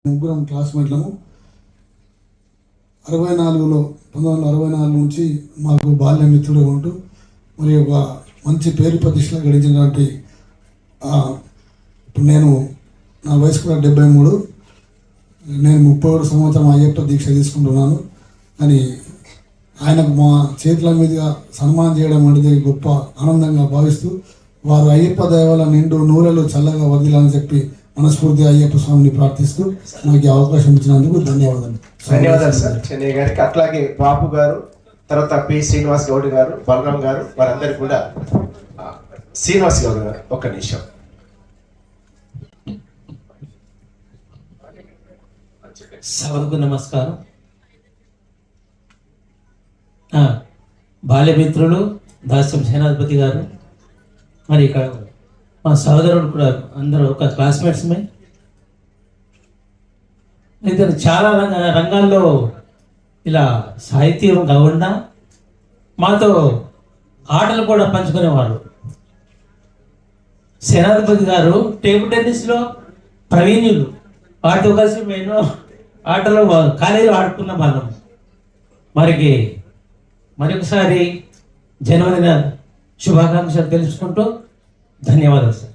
ముగ్గురం క్లాస్మేట్లము. 1964 నుంచి మాకు బాల్య మిత్రుడు ఉంటూ మరి ఒక మంచి పేరు ప్రతిష్టలు గడించినటువంటి ఇప్పుడు నా వయసు కూడా 73. నేను 31 సంవత్సరం అయ్యప్ప దీక్ష తీసుకుంటున్నాను. కానీ ఆయనకు మా చేతుల మీదుగా సన్మానం చేయడం అనేది గొప్ప ఆనందంగా భావిస్తూ వారు అయ్యప్ప దైవాల నిండు నూరెలు చల్లగా వదిలాలని చెప్పి మనస్ఫూర్తిగా అయ్యప్ప స్వామిని ప్రార్థిస్తూ మనకి అవకాశం ఇచ్చినందుకు ధన్యవాదాలు. సార్ చెన్నై గారికి. అట్లాగే బాబు గారు, తర్వాత పి శ్రీనివాస్ గౌడ్ గారు, బలరాం గారు, వారందరికీ కూడా. శ్రీనివాస్ గౌడ్ గారు ఒక్క నిమిషం. సభకు నమస్కారం. బాల్యమిత్రులు దాస్యం సేనాధిపతి గారు, మరి ఇక్కడ మా సోదరుడు కూడా, అందరూ ఒక క్లాస్మేట్స్మే. ఇతను చాలా రంగాల్లో ఇలా సాహిత్యం కాకుండా మాతో ఆటలు కూడా పంచుకునేవారు. సేనాధిపతి గారు టేబుల్ టెన్నిస్లో ప్రవీణులు. వాటితో కలిసి మేము ఆటలు కాలేజీలో ఆడుకున్న వాళ్ళం. మరొకసారి జన్మదిన శుభాకాంక్షలు తెలుసుకుంటూ ధన్యవాదాలు సార్.